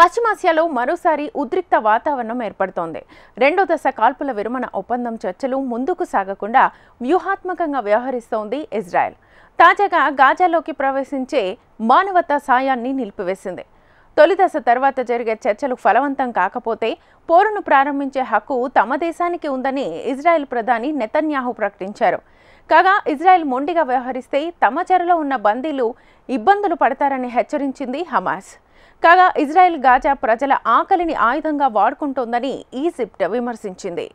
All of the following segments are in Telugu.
పశ్చిమాసియాలో మరోసారి ఉద్రిక్త వాతావరణం ఏర్పడుతోంది. రెండో దశ కాల్పుల విరమణ ఒప్పందం చర్చలు ముందుకు సాగకుండా వ్యూహాత్మకంగా వ్యవహరిస్తోంది ఇజ్రాయెల్. తాజాగా గాజాలోకి ప్రవేశించే మానవతా సాయాన్ని నిలిపివేసింది. తొలి దశ తర్వాత జరిగే చర్చలు ఫలవంతం కాకపోతే పోరును ప్రారంభించే హక్కు తమ దేశానికి ఉందని ఇజ్రాయెల్ ప్రధాని నెతన్యాహు ప్రకటించారు. కాగా ఇజ్రాయెల్ మొండిగా వ్యవహరిస్తే తమ చెరలో ఉన్న బందీలు ఇబ్బందులు పడతారని హెచ్చరించింది హమాస్. కాగా ఇజ్రాయెల్ గాజా ప్రజల ఆకలిని ఆయుధంగా వాడుకుంటోందని ఈజిప్ట్ విమర్శించింది.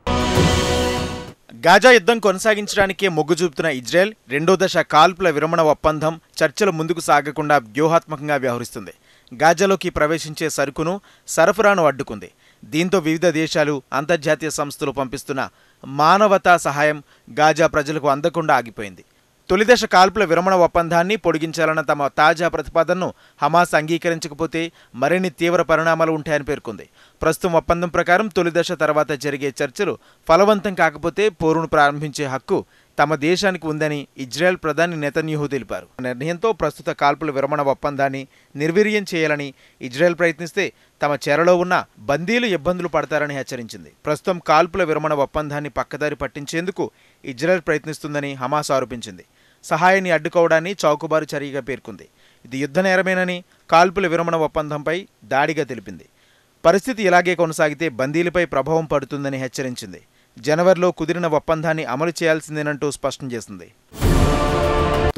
గాజా యుద్ధం కొనసాగించడానికే మొగ్గు చూపుతున్న ఇజ్రాయెల్ రెండో దశ కాల్పుల విరమణ ఒప్పందం చర్చలు ముందుకు సాగకుండా వ్యూహాత్మకంగా వ్యవహరిస్తుంది. గాజాలోకి ప్రవేశించే సరుకును సరఫరాను అడ్డుకుంది. దీంతో వివిధ దేశాలు అంతర్జాతీయ సంస్థలు పంపిస్తున్న మానవతా సహాయం గాజా ప్రజలకు అందకుండా ఆగిపోయింది. తొలిదశ కాల్పుల విరమణ ఒప్పందాన్ని పొడిగించాలన్న తమ తాజా ప్రతిపాదనను హమాస్ అంగీకరించకపోతే మరిన్ని తీవ్ర పరిణామాలు ఉంటాయని పేర్కొంది. ప్రస్తుతం ఒప్పందం ప్రకారం తొలిదశ తర్వాత జరిగే చర్చలు ఫలవంతం కాకపోతే పోరును ప్రారంభించే హక్కు తమ దేశానికి ఉందని ఇజ్రాయెల్ ప్రధాని నెతన్యాహు తెలిపారు. నిర్ణయంతో ప్రస్తుత కాల్పుల విరమణ ఒప్పందాన్ని నిర్వీర్యం చేయాలని ఇజ్రాయెల్ ప్రయత్నిస్తే తమ చెరలో ఉన్న బందీలు ఇబ్బందులు పడతారని హెచ్చరించింది. ప్రస్తుతం కాల్పుల విరమణ ఒప్పందాన్ని పక్కదారి పట్టించేందుకు ఇజ్రాయెల్ ప్రయత్నిస్తుందని హమాస్ ఆరోపించింది. సహాయాన్ని అడ్డుకోవడాన్ని చౌకబారు చర్యగా పేర్కొంది. ఇది యుద్ధ నేరమేనని కాల్పుల విరమణ ఒప్పందంపై దాడిగా తెలిపింది. పరిస్థితి ఇలాగే కొనసాగితే బందీలపై ప్రభావం పడుతుందని హెచ్చరించింది. జనవరిలో కుదిరిన ఒప్పందాన్ని అమలు చేయాల్సిందేనంటూ స్పష్టం చేసింది.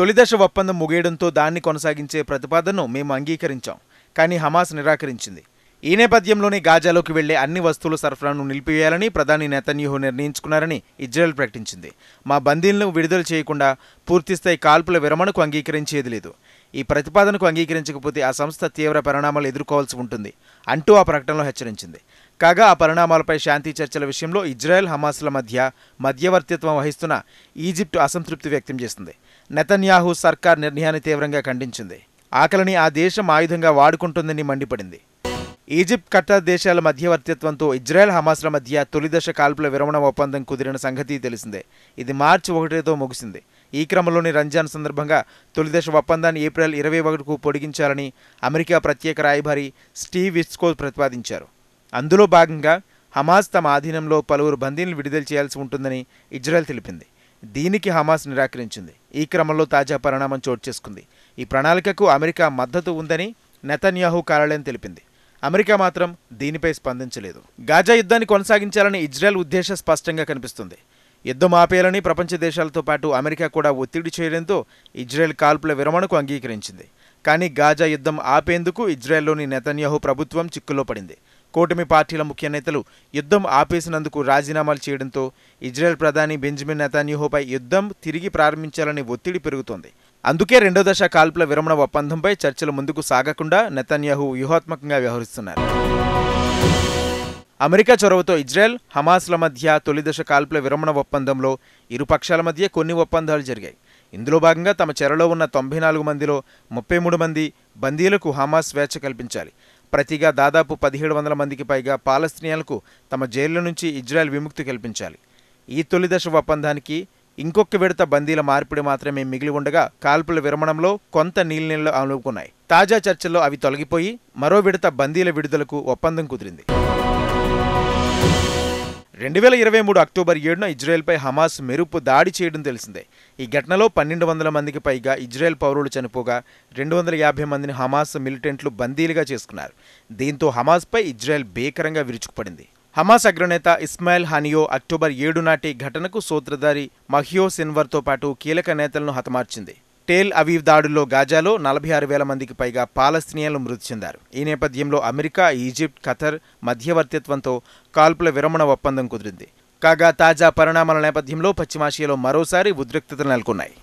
తొలిదశ ఒప్పందం ముగియడంతో దాన్ని కొనసాగించే ప్రతిపాదనను మేము అంగీకరించాం, కానీ హమాస్ నిరాకరించింది. ఈ నేపథ్యంలోనే గాజాలోకి వెళ్లే అన్ని వస్తువుల సరఫరాను నిలిపివేయాలని ప్రధాని నెతన్యాహు నిర్ణయించుకున్నారని ఇజ్రాయెల్ ప్రకటించింది. మా బందీలను విడుదల చేయకుండా పూర్తిస్థాయి కాల్పుల విరమణకు అంగీకరించేది లేదు. ఈ ప్రతిపాదనకు అంగీకరించకపోతే ఆ సంస్థ తీవ్ర పరిణామాలు ఎదుర్కోవాల్సి ఉంటుంది అంటూ ఆ ప్రకటనలో హెచ్చరించింది. కాగా ఆ పరిణామాలపై శాంతి చర్చల విషయంలో ఇజ్రాయెల్ హమాస్ల మధ్య మధ్యవర్తిత్వం వహిస్తున్న ఈజిప్ట్ అసంతృప్తి వ్యక్తం చేసింది. నెతన్యాహు సర్కార్ నిర్ణయాన్ని తీవ్రంగా ఖండించింది. ఆకలిని ఆ దేశం ఆయుధంగా వాడుకుంటుందని మండిపడింది. ఈజిప్ట్, ఖతార్ దేశాల మధ్యవర్తిత్వంతో ఇజ్రాయెల్ హమాస్ల మధ్య తొలిదశ కాల్పుల విరమణ ఒప్పందం కుదిరిన సంగతి తెలిసిందే. ఇది మార్చి 1తో ముగిసింది. ఈ క్రమంలోని రంజాన్ సందర్భంగా తొలిదశ ఒప్పందాన్ని ఏప్రిల్ 21కు పొడిగించాలని అమెరికా ప్రత్యేక రాయబారి స్టీవ్ విట్కోఫ్ ప్రతిపాదించారు. అందులో భాగంగా హమాస్ తమ ఆధీనంలో పలువురు బందీలను విడుదల చేయాల్సి ఉంటుందని ఇజ్రాయెల్ తెలిపింది. దీనికి హమాస్ నిరాకరించింది. ఈ క్రమంలో తాజా పరిణామం చోటు చేసుకుంది. ఈ ప్రణాళికకు అమెరికా మద్దతు ఉందని నెతన్యాహు కార్యాలయం తెలిపింది. అమెరికా మాత్రం దీనిపై స్పందించలేదు. గాజా యుద్ధాన్ని కొనసాగించాలని ఇజ్రాయెల్ ఉద్దేశం స్పష్టంగా కనిపిస్తుంది. యుద్ధం ఆపేయాలని ప్రపంచ దేశాలతో పాటు అమెరికా కూడా ఒత్తిడి చేయడంతో ఇజ్రాయెల్ కాల్పుల విరమణకు అంగీకరించింది. కానీ గాజా యుద్ధం ఆపేందుకు ఇజ్రాయెల్లోని నెతన్యాహు ప్రభుత్వం చిక్కుల్లో పడింది. కూటమి పార్టీల ముఖ్య నేతలు యుద్ధం ఆపేసినందుకు రాజీనామాలు చేయడంతో ఇజ్రాయెల్ ప్రధాని బెంజమిన్ నెతన్యాహుపై యుద్ధం తిరిగి ప్రారంభించాలని ఒత్తిడి పెరుగుతోంది. అందుకే రెండో దశ కాల్పుల విరమణ ఒప్పందంపై చర్చలు ముందుకు సాగకుండా నెతన్యాహు వ్యూహాత్మకంగా వ్యవహరిస్తున్నారు. అమెరికా చొరవతో ఇజ్రాయెల్, హమాస్ల మధ్య తొలిదశ కాల్పుల విరమణ ఒప్పందంలో ఇరు పక్షాల మధ్య కొన్ని ఒప్పందాలు జరిగాయి. ఇందులో భాగంగా తమ చెరలో ఉన్న 94 మందిలో 33 మంది బందీలకు హమాస్ స్వేచ్ఛ కల్పించాలి. ప్రతిగా దాదాపు 1700 మందికి పైగా పాలస్తీనియన్లకు తమ జైళ్ల నుంచి ఇజ్రాయెల్ విముక్తి కల్పించాలి. ఈ తొలిదశ ఒప్పందానికి ఇంకొక విడత బందీల మార్పిడి మాత్రమే మిగిలి ఉండగా కాల్పుల విరమణంలో కొంత నీళ్లు అనుకున్నాయి. తాజా చర్చల్లో అవి తొలగిపోయి మరో విడత బందీల విడుదలకు ఒప్పందం కుదిరింది. 2023 అక్టోబర్ 7న ఇజ్రాయెల్పై హమాస్ మెరుపు దాడి చేయడం తెలిసిందే. ఈ ఘటనలో 1200 మందికి పైగా ఇజ్రాయెల్ పౌరులు చనిపోగా 250 మందిని హమాస్ మిలిటెంట్లు బందీలుగా చేసుకున్నారు. దీంతో హమాస్పై ఇజ్రాయెల్ భీకరంగా విరుచుకుపడింది. హమాస్ అగ్రనేత ఇస్మాయిల్ హనియో అక్టోబర్ 7 నాటి ఘటనకు సూత్రధారి మహియో సిన్వర్తో పాటు కీలక నేతలను హతమార్చింది. టేల్ అవీవ్ దాడుల్లో గాజాలో 46,000 మందికి పైగా పాలస్తీనియన్లు మృతి చెందారు. ఈ నేపథ్యంలో అమెరికా, ఈజిప్ట్, ఖతార్ మధ్యవర్తిత్వంతో కాల్పుల విరమణ ఒప్పందం కుదిరింది. కాగా తాజా పరిణామాల నేపథ్యంలో పశ్చిమాసియాలో మరోసారి ఉద్రిక్తతలు నెలకొన్నాయి.